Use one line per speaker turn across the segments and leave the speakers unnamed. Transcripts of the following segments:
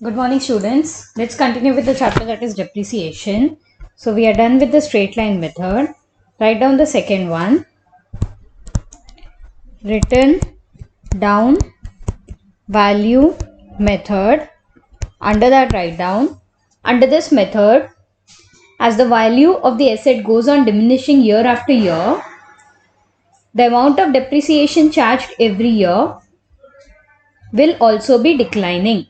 Good morning, students. Let's continue with the chapter that is depreciation. So we are done with the straight line method. Write down the second one. Written down value method. Under that, write down. Under this method, as the value of the asset goes on diminishing year after year, the amount of depreciation charged every year will also be declining.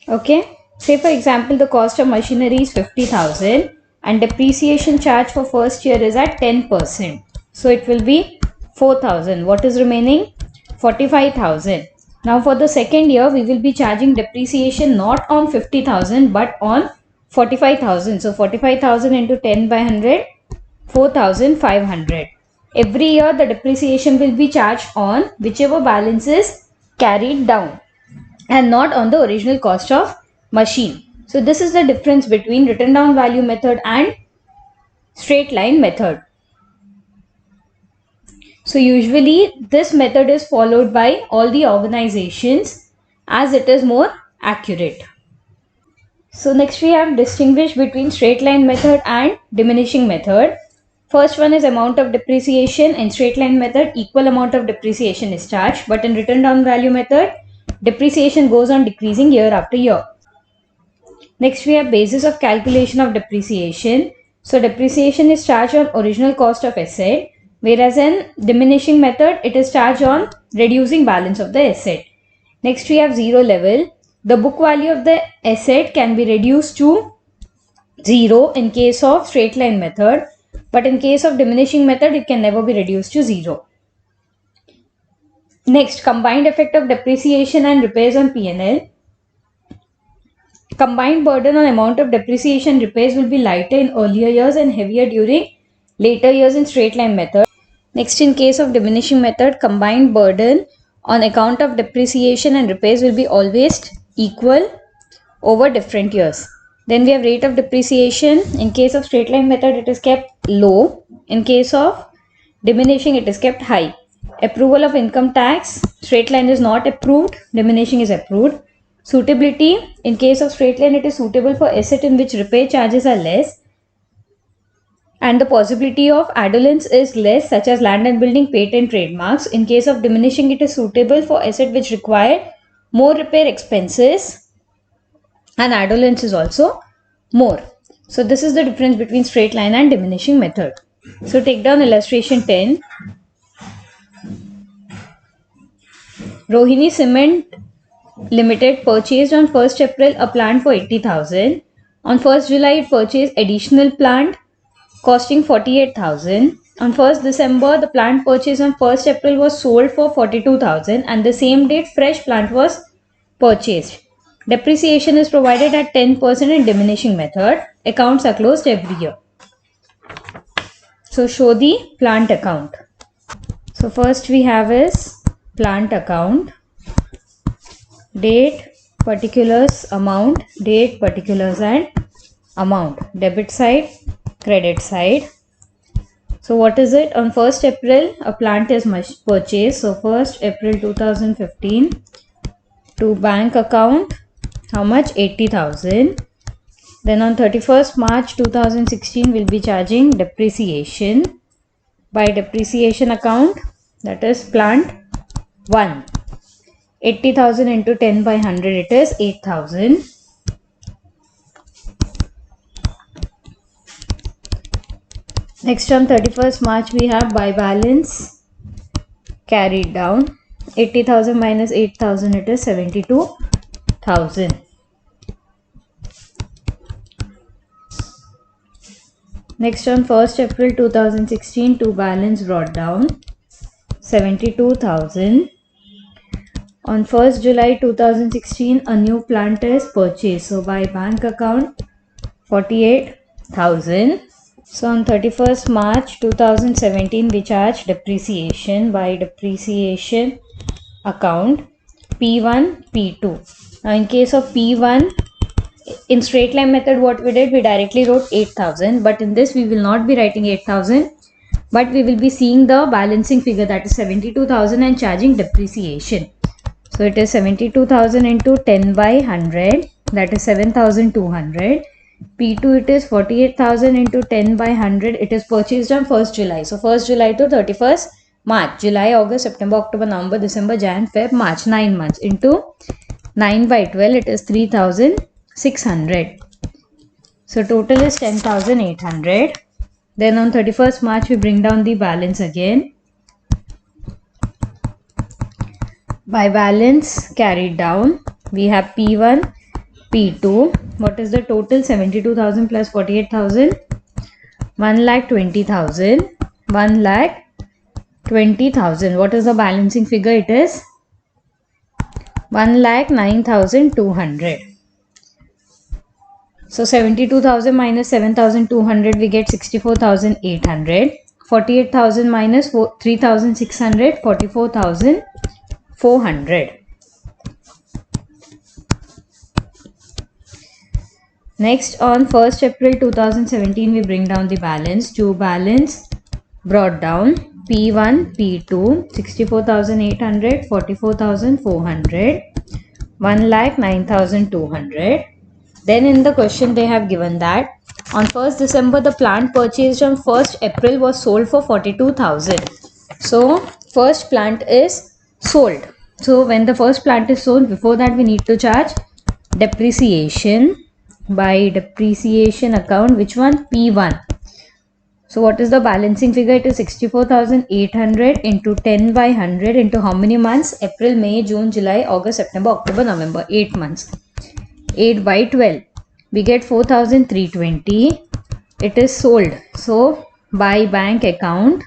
Okay. Say for example, the cost of machinery is 50,000 and depreciation charge for first year is at 10%. So it will be 4,000. What is remaining? 45,000. Now for the second year, we will be charging depreciation not on 50,000 but on 45,000. So 45,000 into 10 by 100, 4,500. Every year the depreciation will be charged on whichever balance is carried down and not on the original cost of machine. So this is the difference between written down value method and straight line method. So usually this method is followed by all the organizations as it is more accurate. So next we have distinguished between straight line method and diminishing method. First one is amount of depreciation. In straight line method, equal amount of depreciation is charged, but in written down value method, depreciation goes on decreasing year after year. Next we have basis of calculation of depreciation. So depreciation is charged on original cost of asset, whereas in diminishing method it is charged on reducing balance of the asset. Next we have zero level. The book value of the asset can be reduced to 0 in case of straight line method, but in case of diminishing method it can never be reduced to 0. Next, combined effect of depreciation and repairs on P&L. Combined burden on amount of depreciation repairs will be lighter in earlier years and heavier during later years in straight line method. Next, in case of diminishing method, combined burden on account of depreciation and repairs will be always equal over different years. Then we have rate of depreciation. In case of straight line method, it is kept low. In case of diminishing, it is kept high. Approval of income tax. Straight line is not approved. Diminishing is approved. Suitability. In case of straight line, it is suitable for asset in which repair charges are less and the possibility of adolescence is less, such as land and building, patent, trademarks. In case of diminishing, it is suitable for asset which require more repair expenses and adolescence is also more. So this is the difference between straight line and diminishing method. So take down illustration 10. Rohini Cement Limited purchased on 1st April a plant for 80,000. On 1st July it purchased additional plant costing 48,000. On 1st December the plant purchased on 1st April was sold for 42,000 and the same date fresh plant was purchased. Depreciation is provided at 10% in diminishing method. Accounts are closed every year. So show the plant account. So first we have is plant account. Date, particulars, amount, date, particulars and amount. Debit side, credit side. So what is it? On 1st April a plant is purchased. So 1st April 2015 to bank account, how much? 80,000. Then on 31st March 2016 we'll be charging depreciation by depreciation account, that is plant 1. 80,000 into 10 by 100, it is 8,000. Next on 31st March we have by balance carried down. 80,000 minus 8,000, it is 72,000. Next on 1st April 2016 to balance brought down 72,000. On 1st July 2016 a new plant is purchased. So by bank account 48,000. So on 31st March 2017 we charge depreciation by depreciation account P1, P2. Now in case of P1, in straight line method what we did, we directly wrote 8,000, but in this we will not be writing 8,000, but we will be seeing the balancing figure, that is 72,000, and charging depreciation. So it is 72,000 into 10 by 100, that is 7,200. P2 it is 48,000 into 10 by 100, it is purchased on 1st July. So 1st July to 31st March, July, August, September, October, November, December, Jan, Feb, March, 9 months into 9 by 12, it is 3,600. So total is 10,800. Then on 31st March, we bring down the balance again. By balance carried down, we have P1, P2. What is the total? 72,000 plus 48,000. 1,20,000. 1,20,000. What is the balancing figure? It is 1,09,200. So 72,000 minus 7,200, we get 64,800. 48,000 minus 3,600, 44,400. Next, on 1st April 2017, we bring down the balance. To balance brought down, P1, P2, 64,800, 44,400, 1,09,200. Then in the question they have given that on 1st December the plant purchased on 1st April was sold for 42,000. So first plant is sold. So when the first plant is sold, before that we need to charge depreciation by depreciation account. Which one? P1. So what is the balancing figure? It is 64,800 into 10 by 100 into how many months? April, May, June, July, August, September, October, November. 8 months. 8 by 12. We get 4,320. It is sold. So by bank account,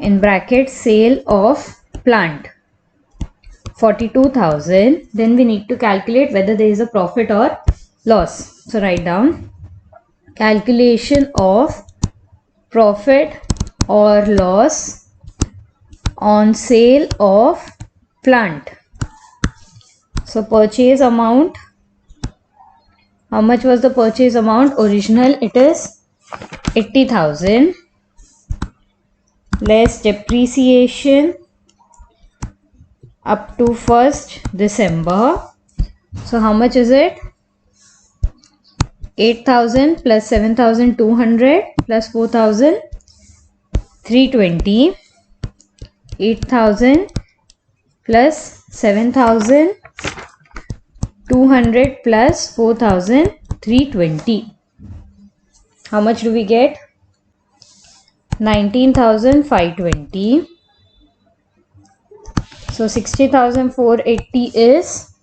in bracket, sale of plant, 42,000. Then we need to calculate whether there is a profit or loss. So write down calculation of profit or loss on sale of plant. So purchase amount, how much was the purchase amount? Original it is 80,000 less depreciation up to 1st December. So how much is it? 8,000 plus 7,200 plus 4,320. 8,000 plus 7,200 plus 4,320. How much do we get? 19,520. So 60,480 is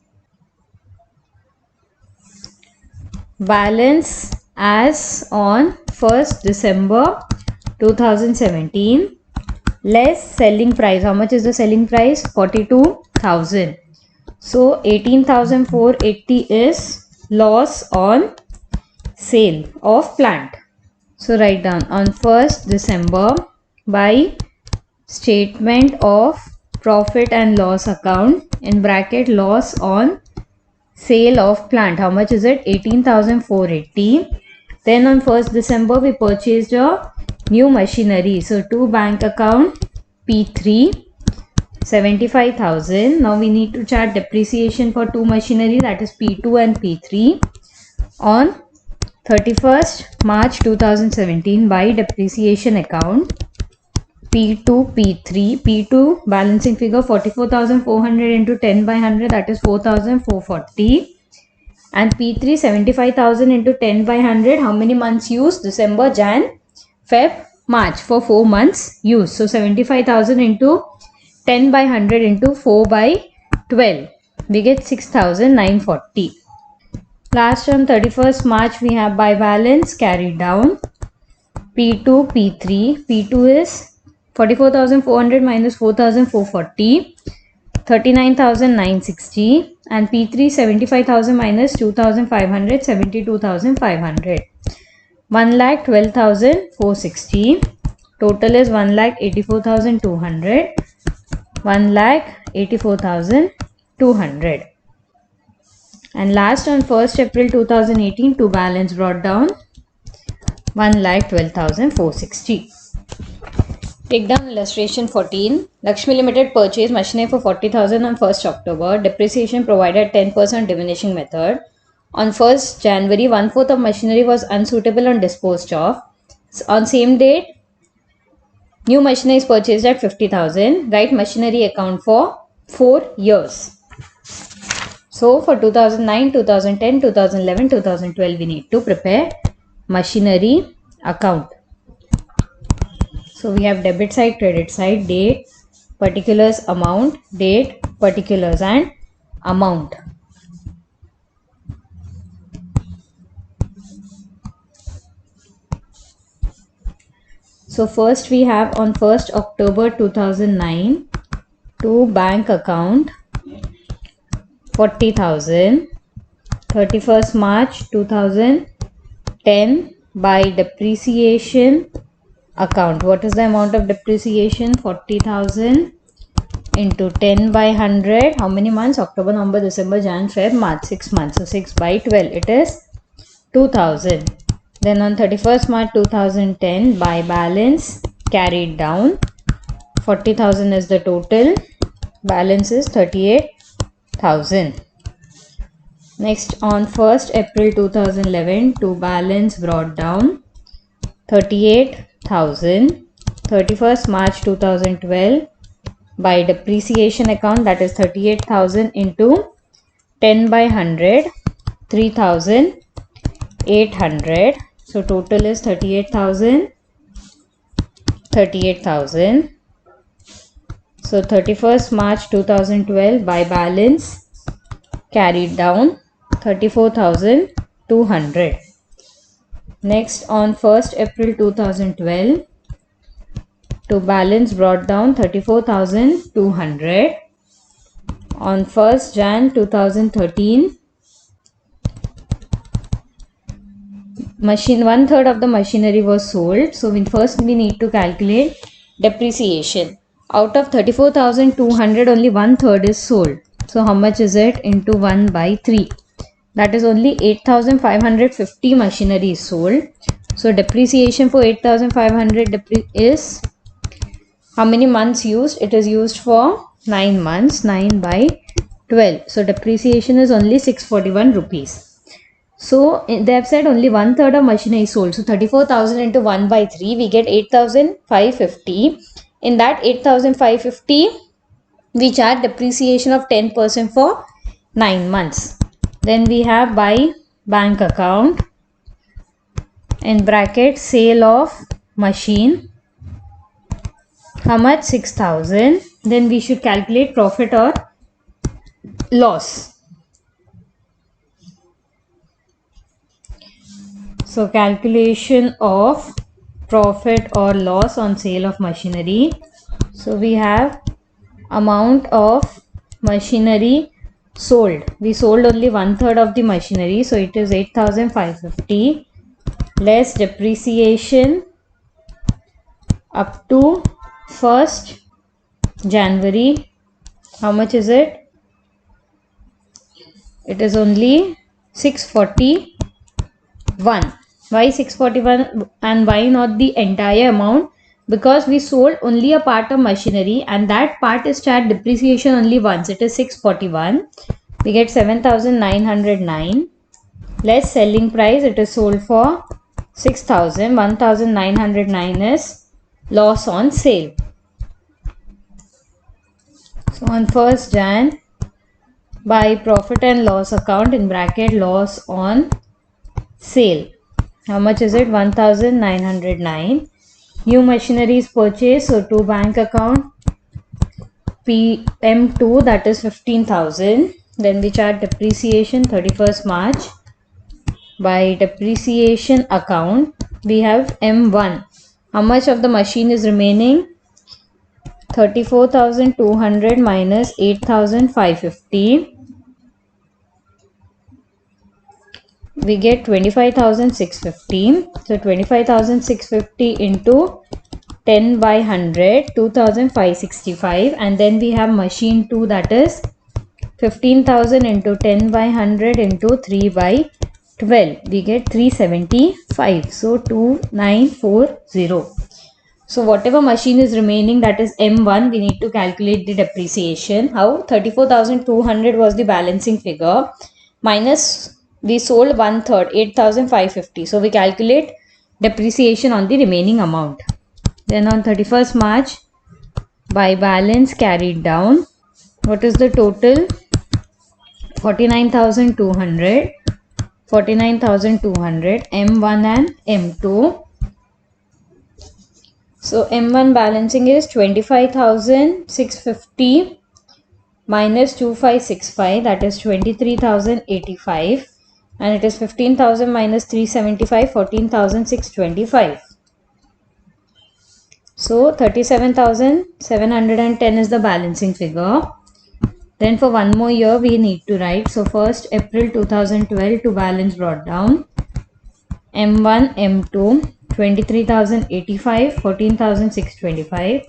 balance as on 1st December 2017 less selling price. How much is the selling price? 42,000. So 18,480 is loss on sale of plant. So write down on 1st December by statement of profit and loss account, in bracket, loss on sale of plant. How much is it? 18,480. Then on 1st December we purchased a new machinery. So to bank account P3, 75,000. Now we need to charge depreciation for two machinery, that is P2 and P3, on 31st March 2017 by depreciation account P2, P3. P2 balancing figure 44,400 into 10 by 100, that is 4,440. And P3 75,000 into 10 by 100. How many months use? December, Jan, Feb, March, for 4 months use. So 75,000 into 10 by 100 into 4 by 12. We get 6,940. Last on 31st March we have by balance carried down. P2, P3. P2 is 44,400 minus 4,440. 39,960. And P3 75,000 minus 2,500, 72,500. 1,12,460. Total is 1,84,200. 1,84,200. And last on 1st April 2018, to balance brought down 1,12,460. Take down illustration 14. Lakshmi Limited purchased machinery for 40,000 on 1st October. Depreciation provided 10% diminishing method. On 1st January, 1/4 of machinery was unsuitable and disposed of. On same date, new machinery is purchased at 50,000. Write machinery account for 4 years. So for 2009, 2010, 2011, 2012, we need to prepare machinery account. So we have debit side, credit side, date, particulars, amount, date, particulars and amount. So first we have on 1st October 2009 to bank account 40,000. 31st March 2010 by depreciation account. What is the amount of depreciation? 40,000 into 10 by 100. How many months? October, November, December, Jan, Feb, March. 6 months. So 6 by 12. It is 2,000. Then on 31st March 2010 by balance carried down. 40,000 is the total. Balance is 38,000. Next on 1st April 2011 to balance brought down 38,000. 31st March 2012 by depreciation account, that is 38,000 into 10 by 100, 3,800. So total is 38,000. So 31st March 2012 by balance carried down 34,200. Next on 1st April 2012 to balance brought down 34,200. On 1st Jan 2013 1/3 of the machinery was sold. So first we need to calculate depreciation. Out of 34,200 only 1/3 is sold. So how much is it? Into 1 by 3. That is only 8,550 machinery is sold. So depreciation for 8,500 is how many months used? It is used for 9 months. 9 by 12. So depreciation is only 641 rupees. So they have said only 1/3 of machinery is sold. So 34,000 into 1 by 3, we get 8,550. In that 8,550, we charge depreciation of 10% for 9 months. Then we have by bank account, in bracket sale of machine. How much? 6,000. Then we should calculate profit or loss. So calculation of profit or loss on sale of machinery. So we have amount of machinery sold. We sold only 1/3 of the machinery. So it is 8,550 less depreciation up to 1st January. How much is it? It is only 641. Why 641 and why not the entire amount? Because we sold only a part of machinery and that part is charged depreciation only once. It is 641. We get 7,909 less selling price. It is sold for 6,000. 1,909 is loss on sale. So on 1st Jan by profit and loss account, in bracket loss on sale. How much is it? 1,909. New machinery is purchased. So to bank account PM2, that is 15,000. Then we charge depreciation 31st March. By depreciation account, we have M1. How much of the machine is remaining? 34,200 minus 8,550. We get 25,650. So 25,650 into 10 by 100, 2,565. And then we have machine 2, that is 15,000 into 10 by 100 into 3 by 12. We get 375. So 2940. So whatever machine is remaining, that is M1, we need to calculate the depreciation. How? 34,200 was the balancing figure, minus we sold 1/3, 8,550. So we calculate depreciation on the remaining amount. Then on 31st March, by balance carried down, what is the total? 49,200, 49,200, M1 and M2. So M1 balancing is 25,650 minus 2565, that is 23,085, and it is 15,000 minus 375, 14,625. So 37,710 is the balancing figure. Then for one more year we need to write. So first April 2012 to balance brought down. M1, M2, 23,085, 14,625.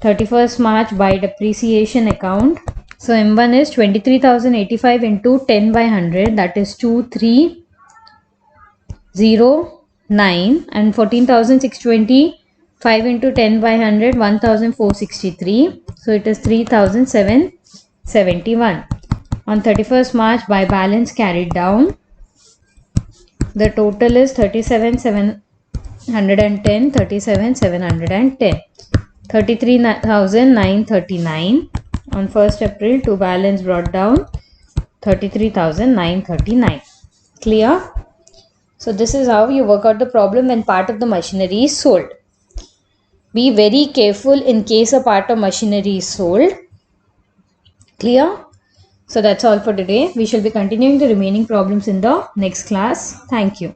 31st March by depreciation account. So M1 is 23,085 into 10 by 100, that is 2309, and 14,625 into 10 by 100, 1,463. So it is 3,771. On 31st March by balance carried down, the total is 37,710, 37,710. 33,939 on 1st April to balance brought down, 33,939. Clear? So this is how you work out the problem when part of the machinery is sold. Be very careful in case a part of machinery is sold. Clear? So that's all for today. We shall be continuing the remaining problems in the next class. Thank you.